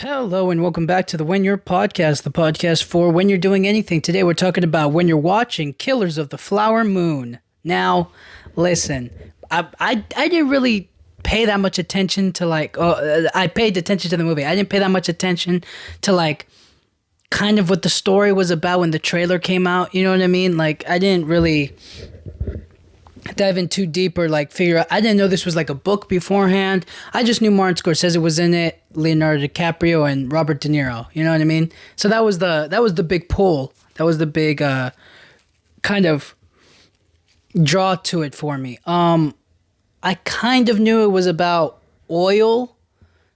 Hello and welcome back to the When You're podcast, the podcast for when you're doing anything. Today we're talking about when you're watching Killers of the Flower Moon. Now, listen, I didn't really pay that much attention to I paid attention to the movie. I didn't pay that much attention to kind of what the story was about when the trailer came out. You know what I mean? I didn't really dive in too deep or figure out. I didn't know this was a book beforehand. I just knew Martin Scorsese was in it, Leonardo DiCaprio and Robert De Niro. You know what I mean? So that was the big pull. That was the big kind of draw to it for me. I kind of knew it was about oil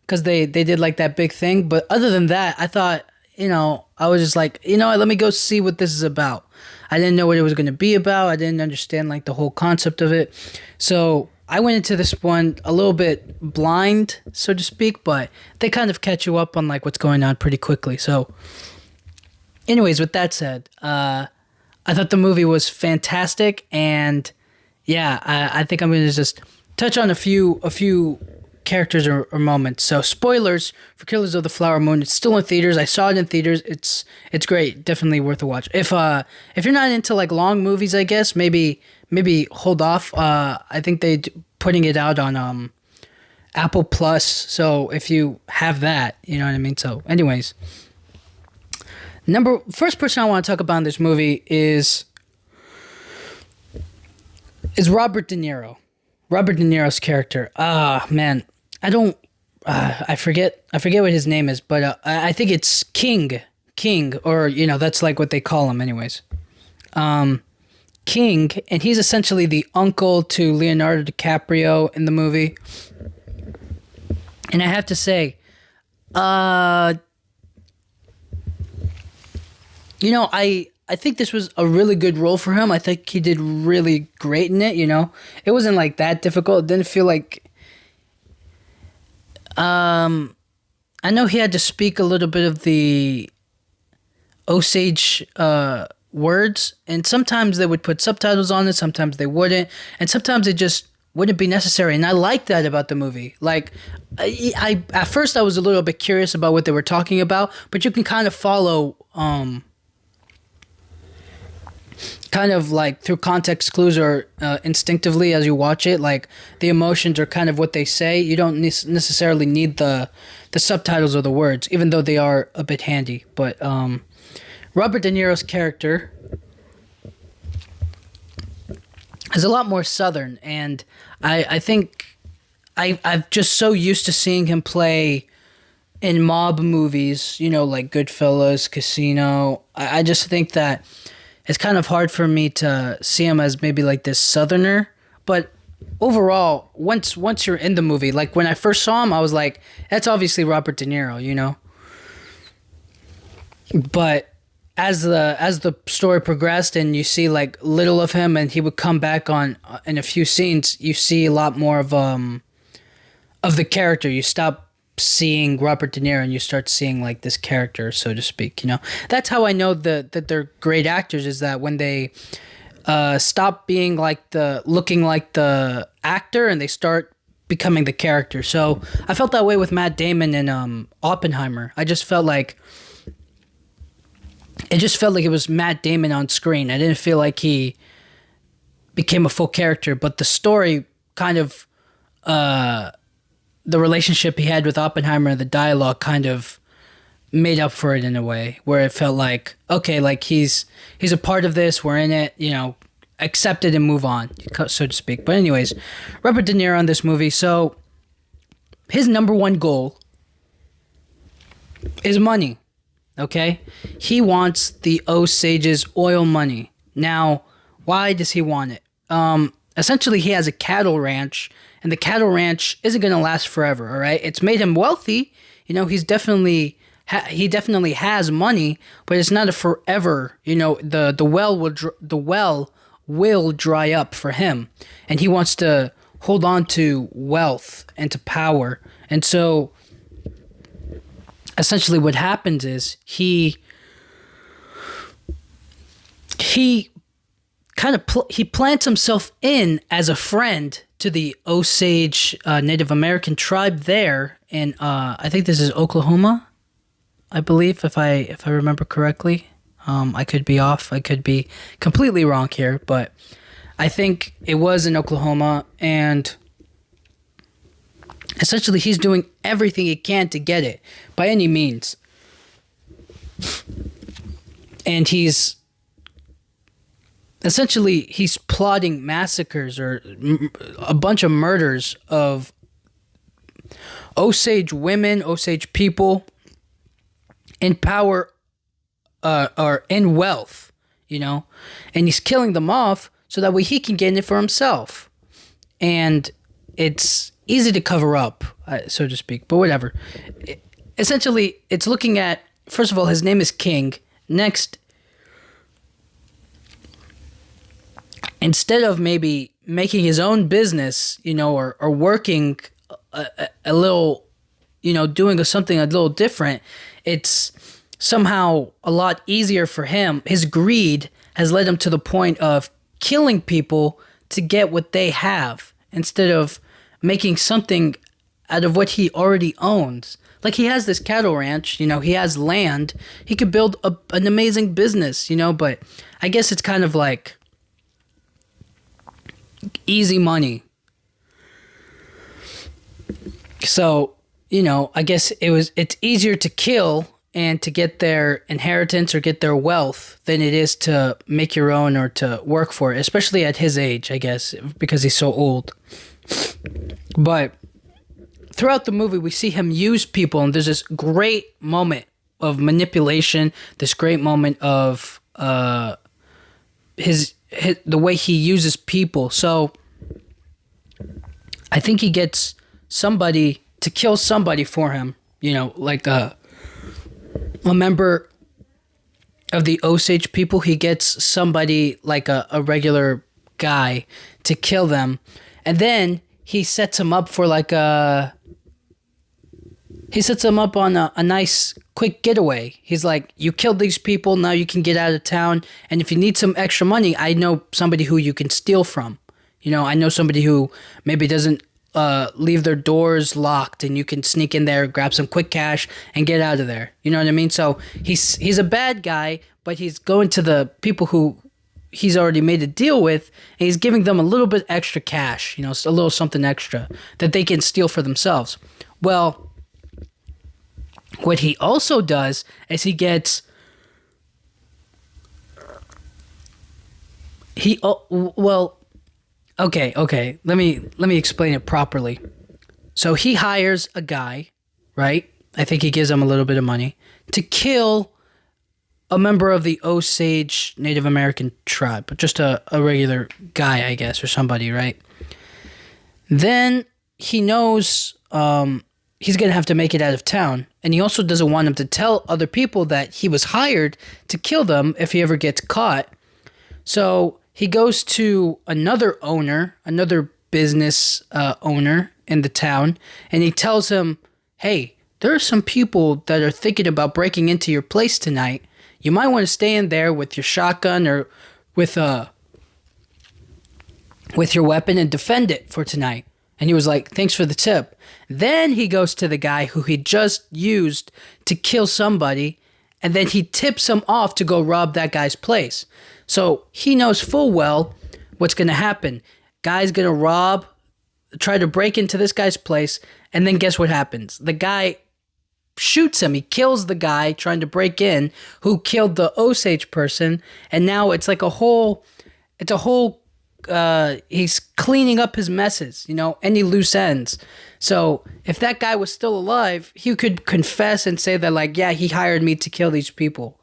because they did that big thing. But other than that, I thought, I was just let me go see what this is about. I didn't know what it was going to be about. I didn't understand the whole concept of it. So I went into this one a little bit blind, so to speak, but they kind of catch you up on what's going on pretty quickly. So anyways, with that said, I thought the movie was fantastic. And yeah, I think I'm going to just touch on a few characters or moments. So spoilers for Killers of the Flower Moon. It's still in theaters. I saw it in theaters. It's great. Definitely worth a watch. If you're not into long movies, I guess maybe hold off. I think they putting it out on Apple Plus. So if you have that, you know what I mean. So anyways, first person I want to talk about in this movie is Robert De Niro. Robert De Niro's character. Man, I forget what his name is, but I think it's King, or that's what they call him, anyways. King, and he's essentially the uncle to Leonardo DiCaprio in the movie. And I have to say, I think this was a really good role for him. I think he did really great in it, It wasn't that difficult. It didn't feel I know he had to speak a little bit of the Osage words, and sometimes they would put subtitles on it, sometimes they wouldn't, and sometimes it just wouldn't be necessary. And I like that about the movie. I at first I was a little bit curious about what they were talking about, but you can kind of follow through context clues or instinctively as you watch it, the emotions are kind of what they say. You don't necessarily need the subtitles or the words, even though they are a bit handy. But Robert De Niro's character is a lot more Southern, and I think I'm just so used to seeing him play in mob movies, like Goodfellas, Casino. I just think that it's kind of hard for me to see him as maybe this Southerner. But overall, once you're in the movie, when I first saw him, I was like, that's obviously Robert De Niro, But as the story progressed and you see little of him, and he would come back on in a few scenes, you see a lot more of the character. You stop seeing Robert De Niro and you start seeing this character, so to speak. That's how I know that they're great actors, is that when they stop being looking like the actor and they start becoming the character. So I felt that way with Matt Damon in Oppenheimer. I just felt it was Matt Damon on screen. I didn't feel like he became a full character, but the story kind of the relationship he had with Oppenheimer and the dialogue kind of made up for it in a way, where it felt okay, he's a part of this, we're in it, accept it and move on, so to speak. But anyways, Robert De Niro in this movie, so his number one goal is money, okay? He wants the Osage's oil money. Now, why does he want it? Essentially, he has a cattle ranch, and the cattle ranch isn't going to last forever, all right? It's made him wealthy. He's definitely he definitely has money, but it's not a forever. The well will dry up for him, and he wants to hold on to wealth and to power. And so essentially what happens is he he plants himself in as a friend to the Osage Native American tribe there in I think this is Oklahoma. I believe, if I remember correctly. I could be off. I could be completely wrong here, but I think it was in Oklahoma, and essentially he's doing everything he can to get it by any means. And he's plotting massacres or a bunch of murders of Osage women, Osage people in power or in wealth, and he's killing them off so that way he can get it for himself. And it's easy to cover up, so to speak, but whatever. Essentially, it's looking at, first of all, his name is King. Next, instead of maybe making his own business, or working a little, doing something a little different, it's somehow a lot easier for him. His greed has led him to the point of killing people to get what they have instead of making something out of what he already owns. Like, he has this cattle ranch, he has land. He could build an amazing business, but I guess it's kind of like easy money. So, I guess it's easier to kill and to get their inheritance or get their wealth than it is to make your own or to work for it, especially at his age, I guess, because he's so old. But throughout the movie, we see him use people, and there's this great moment of manipulation, this great moment of his the way he uses people. So I think he gets somebody to kill somebody for him, like a member of the Osage people. He gets somebody like a regular guy to kill them, and then he sets him up for like he sets him up on a nice quick getaway. He's like, you killed these people, now you can get out of town, and if you need some extra money, I know somebody who you can steal from. I know somebody who maybe doesn't leave their doors locked, and you can sneak in there, grab some quick cash, and get out of there. You know what I mean? So he's a bad guy, but he's going to the people who he's already made a deal with, and he's giving them a little bit extra cash, a little something extra that they can steal for themselves. Well, what he also does is okay, let me explain it properly. So he hires a guy, right? I think he gives him a little bit of money to kill a member of the Osage Native American tribe, just a regular guy, I guess, or somebody, right? Then he knows he's going to have to make it out of town, and he also doesn't want him to tell other people that he was hired to kill them if he ever gets caught. So he goes to another business owner in the town, and he tells him, hey, there are some people that are thinking about breaking into your place tonight. You might want to stay in there with your shotgun or with your weapon and defend it for tonight. And he was like, thanks for the tip. Then he goes to the guy who he just used to kill somebody, and then he tips him off to go rob that guy's place. So he knows full well what's going to happen. Guy's going to try to break into this guy's place, and then guess what happens? The guy shoots him. He kills the guy trying to break in who killed the Osage person, and now it's like he's cleaning up his messes, any loose ends. So if that guy was still alive, he could confess and say that, like, yeah, he hired me to kill these people,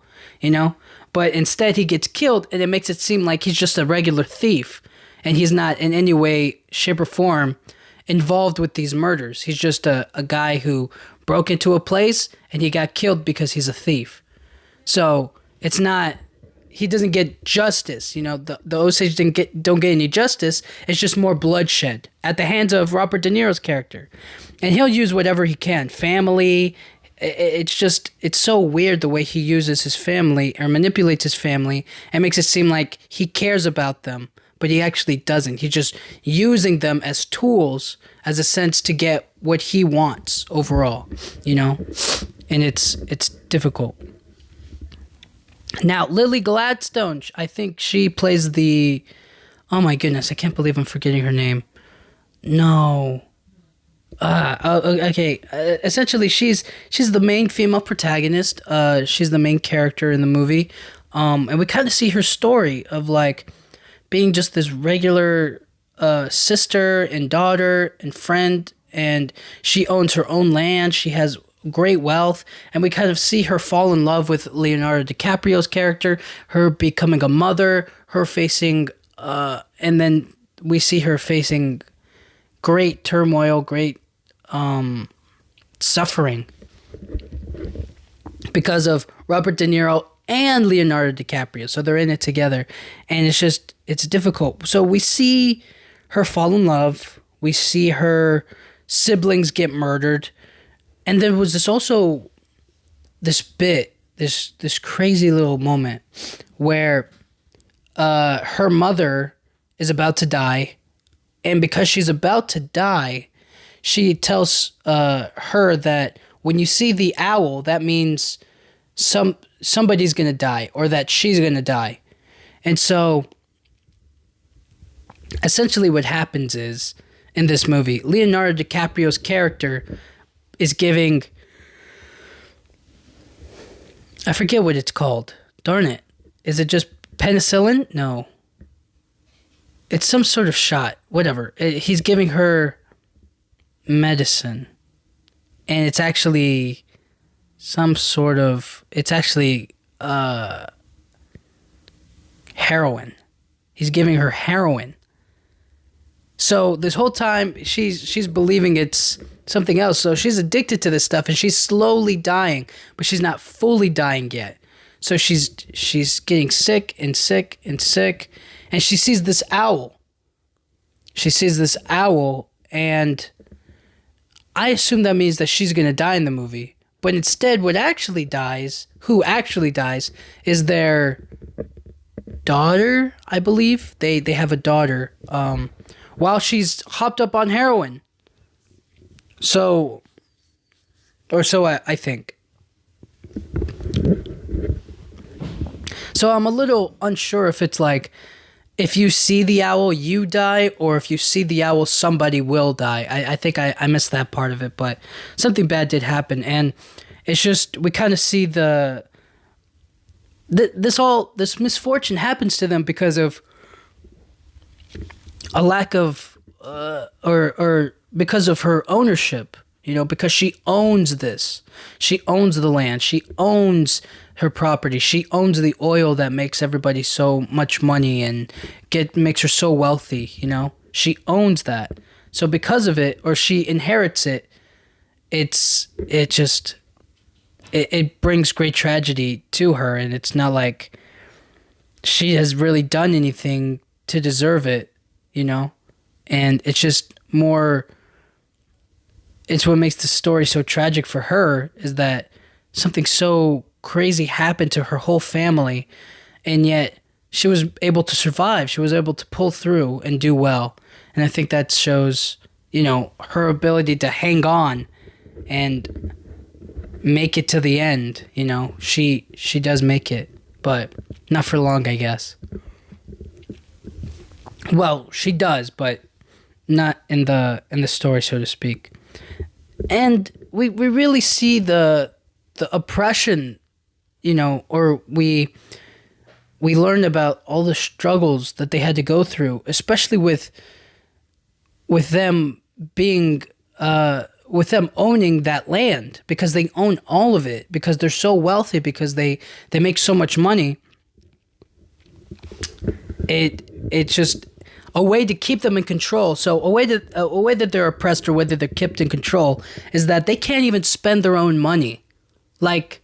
But instead he gets killed, and it makes it seem like he's just a regular thief, and he's not in any way, shape, or form involved with these murders. He's just a guy who broke into a place, and he got killed because he's a thief. So it's not... He doesn't get justice, the Osage don't get any justice. It's just more bloodshed at the hands of Robert De Niro's character. And he'll use whatever he can. Family, it's so weird the way he uses his family or manipulates his family and makes it seem like he cares about them, but he actually doesn't. He's just using them as tools, as a sense to get what he wants overall, and it's difficult. Now, Lily Gladstone, I think she plays the. Oh my goodness, I can't believe I'm forgetting her name. No. Okay. Essentially, she's the main female protagonist. She's the main character in the movie. And we kind of see her story of like being just this regular sister and daughter and friend, and she owns her own land. She has great wealth, and we kind of see her fall in love with Leonardo DiCaprio's character, her becoming a mother, her facing, and then we see her facing great turmoil, great suffering because of Robert De Niro and Leonardo DiCaprio. So they're in it together, and it's difficult. So we see her fall in love. We see her siblings get murdered. And there was this crazy little moment where her mother is about to die, and because she's about to die, she tells her that when you see the owl, that means somebody's gonna die, or that she's gonna die. And so essentially what happens is, in this movie, Leonardo DiCaprio's character is giving, I forget what it's called. Darn it. Is it just penicillin? No. It's some sort of shot. Whatever. He's giving her medicine. And it's actually it's actually heroin. He's giving her heroin. So this whole time she's believing it's something else. So she's addicted to this stuff, and she's slowly dying, but she's not fully dying yet. So she's getting sick and sick and sick, and she sees this owl. And I assume that means that she's going to die in the movie. But instead, who actually dies is their daughter, I believe. They have a daughter. While she's hopped up on heroin. So I think. So I'm a little unsure if it's like, if you see the owl, you die, or if you see the owl, somebody will die. I think I missed that part of it, but something bad did happen, and it's just, we kind of see this misfortune happens to them because of a lack of or because of her ownership, because she owns this. She owns the land. She owns her property. She owns the oil that makes everybody so much money and makes her so wealthy, She owns that. So because of it, or she inherits it, it brings great tragedy to her, and it's not like she has really done anything to deserve it, And it's just more, it's what makes the story so tragic for her, is that something so crazy happened to her whole family, and yet she was able to survive. She was able to pull through and do well. And I think that shows, her ability to hang on and make it to the end. She does make it, but not for long, I guess. Well, she does, but not in the story, so to speak. And we really see the oppression, or we learn about all the struggles that they had to go through, especially with them being with them owning that land, because they own all of it, because they're so wealthy, because they make so much money. It's just a way to keep them in control. So a way that they're oppressed, or whether they're kept in control, is that they can't even spend their own money. Like,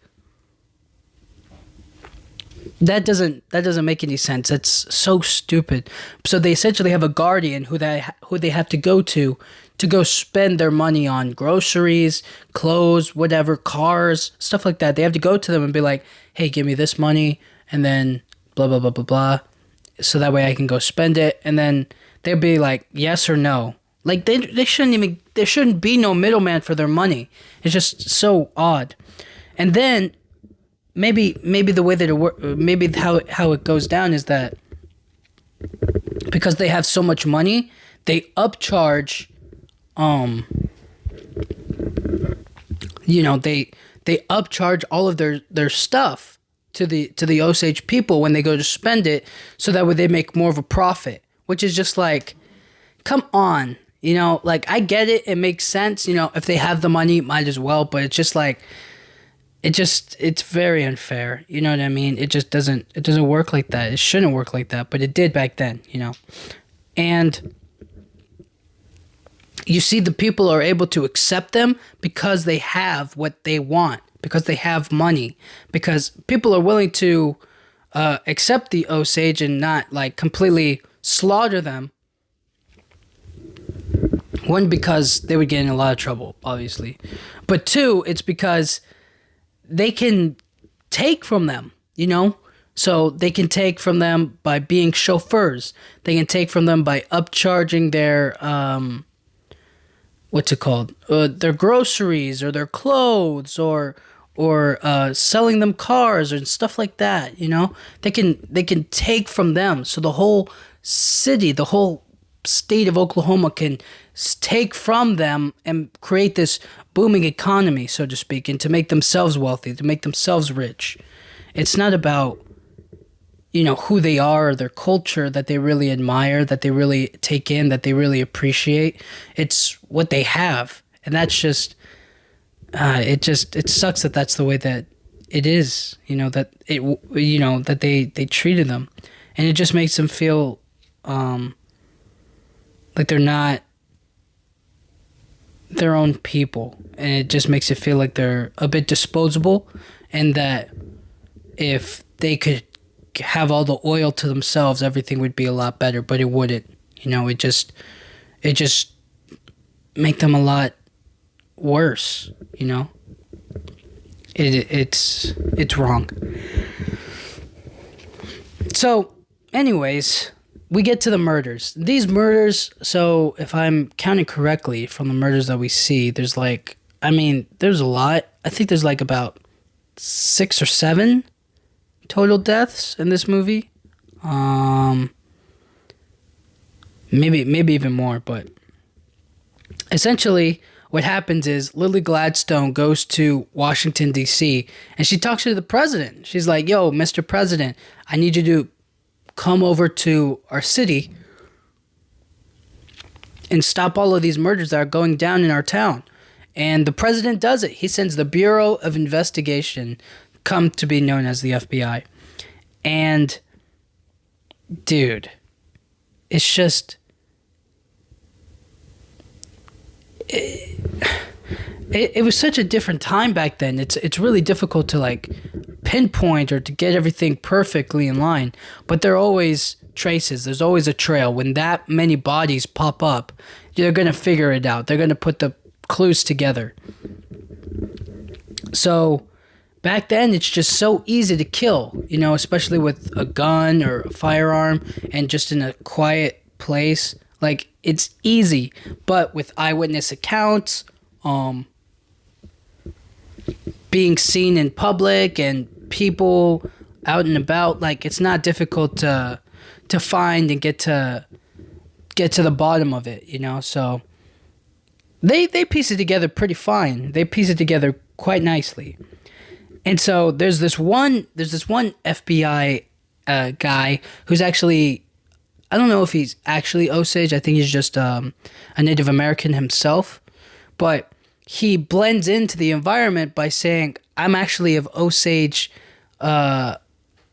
that doesn't make any sense. It's so stupid. So they essentially have a guardian who they have to go spend their money on groceries, clothes, whatever, cars, stuff like that. They have to go to them and be like, "Hey, give me this money," and then blah blah blah blah blah, so that way I can go spend it. And then they'll be like, yes or no. Like, there shouldn't be no middleman for their money. It's just so odd. And then maybe the way that maybe how it goes down is that because they have so much money, they upcharge, they upcharge all of their stuff to the Osage people when they go to spend it, so that way they make more of a profit, which is just like, come on, like, I get it, it makes sense, if they have the money, might as well, but it's just like, it's very unfair, you know what I mean? It doesn't work like that. It shouldn't work like that, but it did back then, and you see the people are able to accept them because they have what they want, because they have money, because people are willing to accept the Osage and not like completely slaughter them. One, because they would get in a lot of trouble, obviously. But two, it's because they can take from them, So they can take from them by being chauffeurs. They can take from them by upcharging their, what's it called? Their groceries or their clothes or selling them cars and stuff like that, They can take from them. So the whole city, the whole state of Oklahoma can take from them and create this booming economy, so to speak, and to make themselves wealthy, to make themselves rich. It's not about, who they are or their culture that they really admire, that they really take in, that they really appreciate. It's what they have. And that's just, it sucks that that's the way that it is, that they treated them. And it just makes them feel, like they're not their own people, and it just makes it feel like they're a bit disposable, and that if they could have all the oil to themselves, everything would be a lot better, but it wouldn't. It just make them a lot worse. It's wrong. So, anyways, we get to the murders. These murders, so if I'm counting correctly from the murders that we see, there's there's a lot. I think there's like about 6 or 7 total deaths in this movie. Maybe even more, but essentially what happens is Lily Gladstone goes to Washington, D.C., and she talks to the president. She's like, yo, Mr. President, I need you to come over to our city and stop all of these murders that are going down in our town. And the president does it. He sends the Bureau of Investigation, come to be known as the FBI. And, dude, it's just... It was such a different time back then. It's really difficult to like pinpoint or to get everything perfectly in line, but there are always traces. There's always a trail. When that many bodies pop up, they're going to figure it out. They're going to put the clues together. So back then it's just so easy to kill, especially with a gun or a firearm and just in a quiet place. Like, it's easy, but with eyewitness accounts, being seen in public and people out and about, like, it's not difficult to find and get to the bottom of it, So they piece it together pretty fine. They piece it together quite nicely. And so there's this one FBI guy who's actually, I don't know if he's actually Osage. I think he's just a Native American himself. But he blends into the environment by saying, I'm actually of Osage, an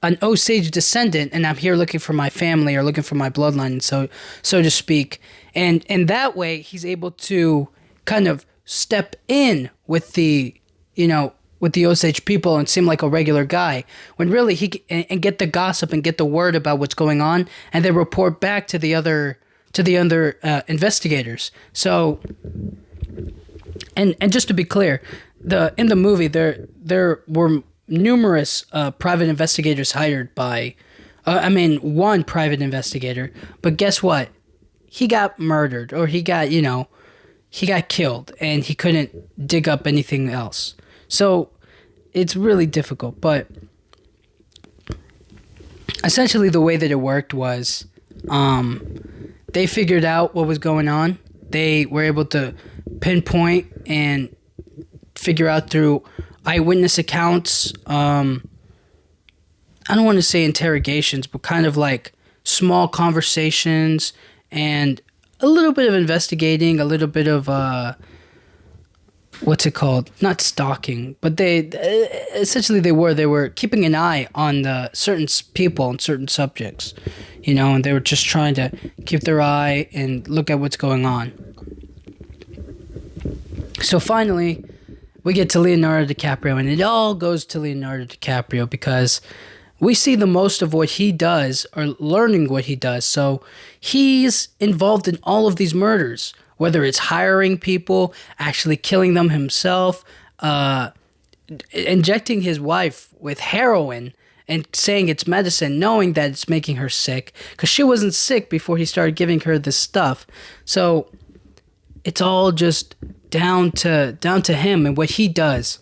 Osage descendant, and I'm here looking for my family or looking for my bloodline, so to speak. And that way, he's able to kind of step in with the Osage people and seem like a regular guy, when really and get the gossip and get the word about what's going on, and then report back to the other investigators. So, and just to be clear, in the movie there were numerous private investigators hired by, one private investigator, but guess what? He got murdered, or he got killed, and he couldn't dig up anything else. So it's really difficult. But essentially, the way that it worked was, they figured out what was going on. They were able to pinpoint and figure out through eyewitness accounts. I don't want to say interrogations, but kind of like small conversations and a little bit of investigating, a little bit of what's it called? Not stalking, but they essentially they were keeping an eye on the certain people and certain subjects, and they were just trying to keep their eye and look at what's going on. So finally, we get to Leonardo DiCaprio, and it all goes to Leonardo DiCaprio because we see the most of what he does, or learning what he does. So he's involved in all of these murders, whether it's hiring people, actually killing them himself, injecting his wife with heroin and saying it's medicine, knowing that it's making her sick, because she wasn't sick before he started giving her this stuff. So it's all just down to him and what he does.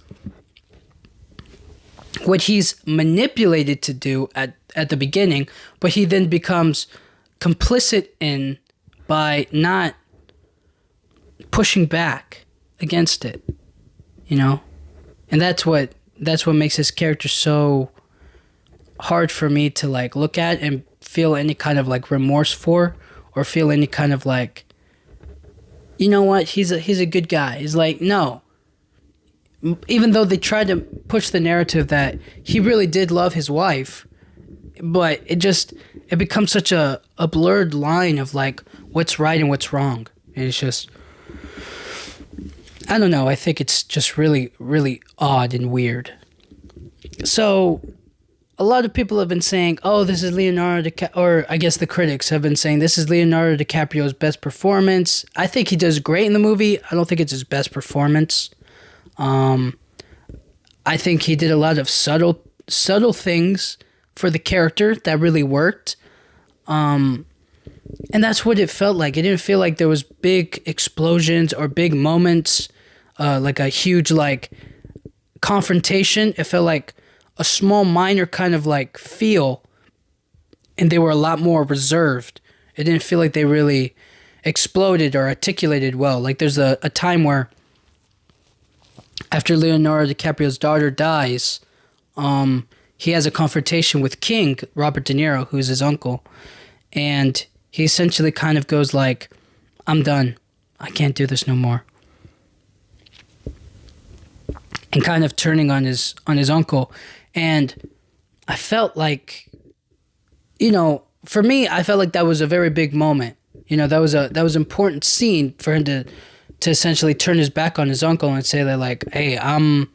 What he's manipulated to do at the beginning, but he then becomes complicit in by not pushing back against it, and that's what makes his character so hard for me to like look at and feel any kind of like remorse for, or feel any kind of like, you know what, he's a good guy. He's like, no. Even though they tried to push the narrative that he really did love his wife, but it becomes such a blurred line of like what's right and what's wrong. And it's just, I don't know, I think it's just really, really odd and weird. So a lot of people have been saying, oh, this is or I guess the critics have been saying this is Leonardo DiCaprio's best performance. I think he does great in the movie. I don't think it's his best performance. I think he did a lot of subtle things for the character that really worked. And that's what it felt like. It didn't feel like there was big explosions or big moments, like a huge like confrontation. It felt like a small minor kind of like feel, and they were a lot more reserved. It didn't feel like they really exploded or articulated well. Like there's a time where after Leonardo DiCaprio's daughter dies, he has a confrontation with King, Robert De Niro, who's his uncle. And he essentially kind of goes like, I'm done. I can't do this no more. And kind of turning on his uncle. And I felt like, for me, I felt like that was a very big moment. That was an important scene for him to essentially turn his back on his uncle and say that like, hey, I'm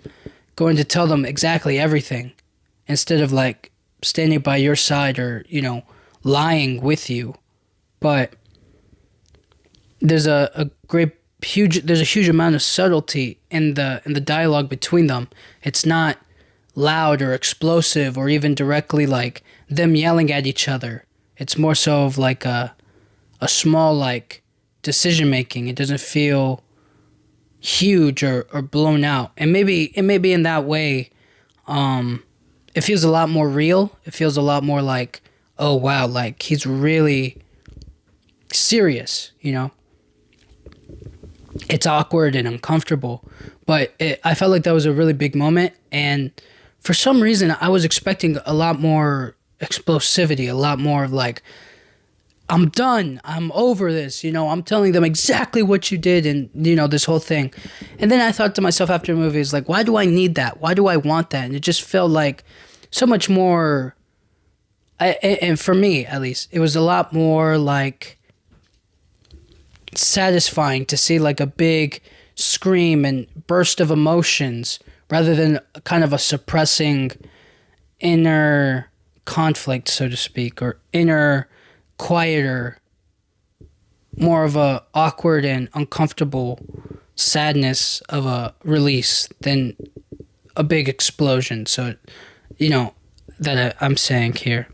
going to tell them exactly everything, instead of like standing by your side or, lying with you. But there's a huge amount of subtlety in the dialogue between them. It's not loud or explosive or even directly like them yelling at each other. It's more so of like a small like decision making. It doesn't feel huge or blown out. And maybe in that way, it feels a lot more real. It feels a lot more like, oh wow, like he's really serious, It's awkward and uncomfortable, but I felt like that was a really big moment, and for some reason I was expecting a lot more explosivity, a lot more of like, I'm done, I'm over this, I'm telling them exactly what you did, and this whole thing. And then I thought to myself after the movie, it's like, why do I need that? Why do I want that? And it just felt like so much more, and for me at least, it was a lot more like satisfying to see like a big scream and burst of emotions rather than kind of a suppressing inner conflict, so to speak, or inner quieter, more of a awkward and uncomfortable sadness of a release than a big explosion. So, that I'm saying here.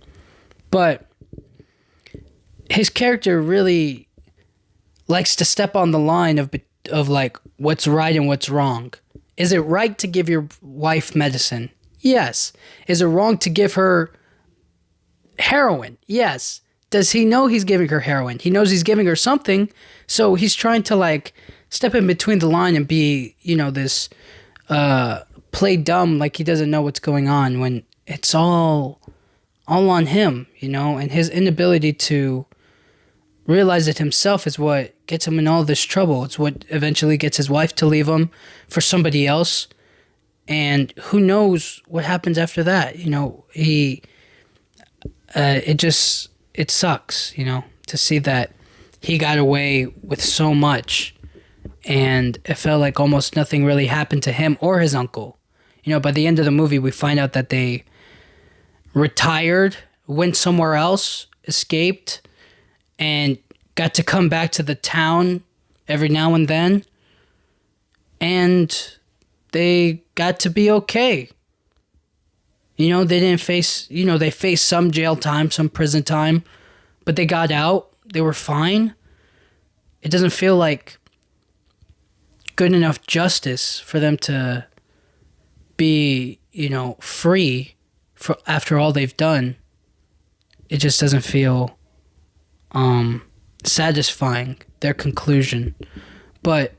But his character really likes to step on the line of like what's right and what's wrong. Is it right to give your wife medicine? Yes. Is it wrong to give her heroin? Yes. Does he know he's giving her heroin? He knows he's giving her something, so he's trying to like step in between the line and be, this play dumb like he doesn't know what's going on when it's all on him, and his inability to realize it himself is what gets him in all this trouble. It's what eventually gets his wife to leave him for somebody else. And who knows what happens after that? It sucks, to see that he got away with so much and it felt like almost nothing really happened to him or his uncle. By the end of the movie, we find out that they retired, went somewhere else, escaped, and got to come back to the town every now and then. And they got to be okay. They didn't face, they faced some jail time, some prison time, but they got out. They were fine. It doesn't feel like good enough justice for them to be, free for after all they've done. It just doesn't feel satisfying, their conclusion. But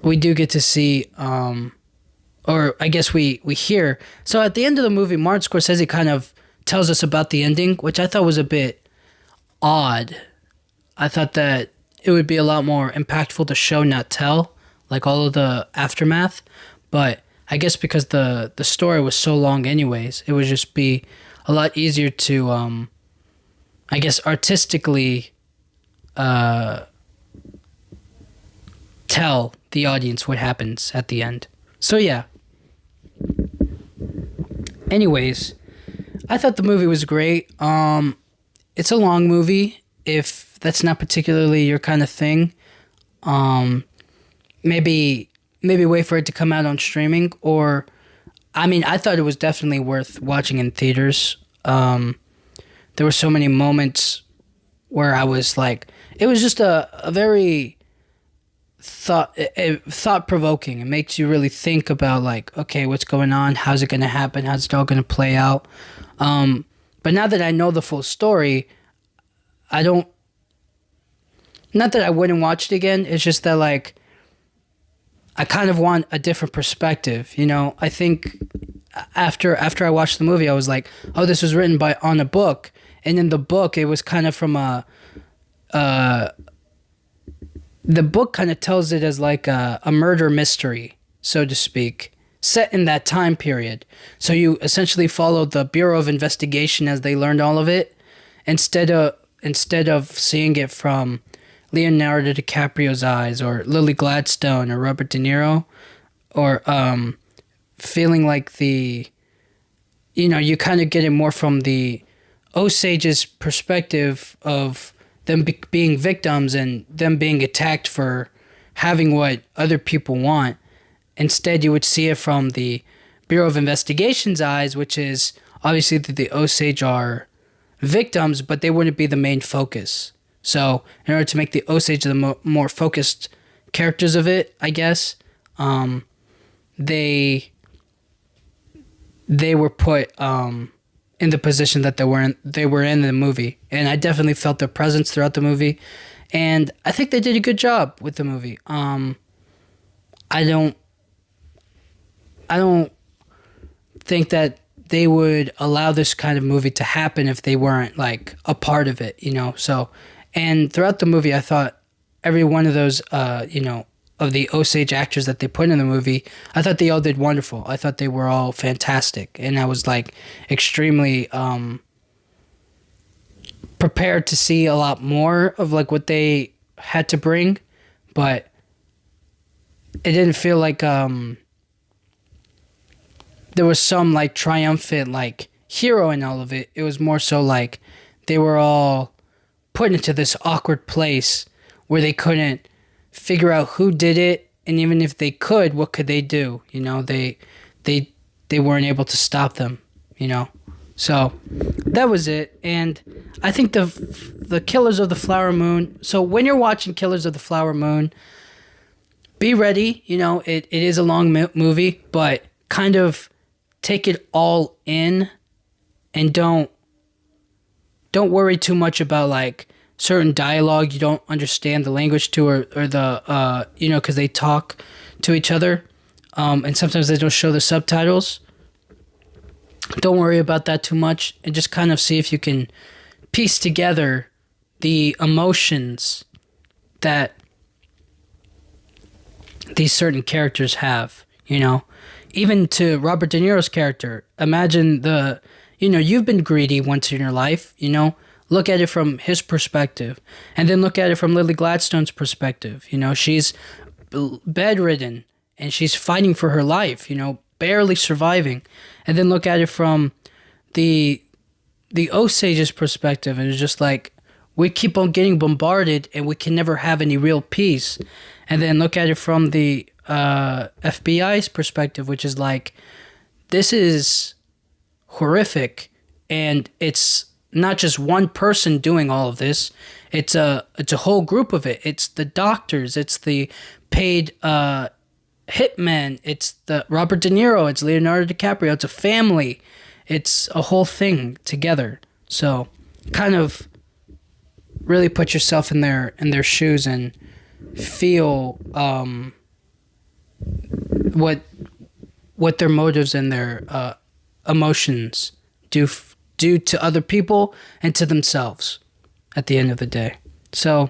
we do get to see, or I guess we hear. So at the end of the movie, Martin Scorsese kind of tells us about the ending, which I thought was a bit odd. I thought that it would be a lot more impactful to show, not tell, like all of the aftermath. But I guess because the story was so long anyways, it would just be a lot easier to, I guess, artistically tell the audience what happens at the end. So yeah. Anyways, I thought the movie was great. It's a long movie. If that's not particularly your kind of thing, maybe wait for it to come out on streaming. Or, I thought it was definitely worth watching in theaters. There were so many moments where I was like, it was just a very thought-provoking. It makes you really think about like, okay, what's going on? How's it going to happen? How's it all going to play out? But now that I know the full story, not that I wouldn't watch it again. It's just that like, I kind of want a different perspective. I think after I watched the movie, I was like, oh, this was written on a book. And in the book, it was kind of from the book kind of tells it as like a murder mystery, so to speak, set in that time period. So you essentially followed the Bureau of Investigation as they learned all of it, instead of seeing it from Leonardo DiCaprio's eyes or Lily Gladstone or Robert De Niro, or feeling like you kind of get it more from the Osage's perspective of them being victims and them being attacked for having what other people want. Instead, you would see it from the Bureau of Investigation's eyes, which is obviously that the Osage are victims, but they wouldn't be the main focus. So in order to make the Osage the more focused characters of it, I guess, they were put in the position that they were in the movie. And I definitely felt their presence throughout the movie. And I think they did a good job with the movie. I don't think that they would allow this kind of movie to happen if they weren't like a part of it, So, and throughout the movie, I thought every one of those, of the Osage actors that they put in the movie, I thought they all did wonderful. I thought they were all fantastic. And I was like extremely prepared to see a lot more of like what they had to bring. But it didn't feel like there was some like triumphant like hero in all of it. It was more so like they were all put into this awkward place where they couldn't figure out who did it, and even if they could, what could they do? They weren't able to stop them. So that was it. And I think the Killers of the Flower Moon. So when you're watching Killers of the Flower Moon, be ready. It is a long movie, but kind of take it all in, and don't worry too much about like certain dialogue you don't understand the language to, or the because they talk to each other, and sometimes they don't show the subtitles. Don't worry about that too much, and just kind of see if you can piece together the emotions that these certain characters have. Even to Robert De Niro's character, imagine you've been greedy once in your life. Look at it from his perspective, and then look at it from Lily Gladstone's perspective. She's bedridden and she's fighting for her life, barely surviving. And then look at it from the Osage's perspective, and it's just like, we keep on getting bombarded and we can never have any real peace. And then look at it from the FBI's perspective, which is like, this is horrific, and it's not just one person doing all of this. It's a whole group of it. It's the doctors. It's the paid hitmen. It's the Robert De Niro. It's Leonardo DiCaprio. It's a family. It's a whole thing together. So kind of really put yourself in their shoes and feel what their motives and their emotions do to other people and to themselves at the end of the day. So,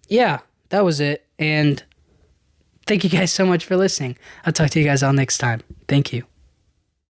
yeah, that was it. And thank you guys so much for listening. I'll talk to you guys all next time. Thank you.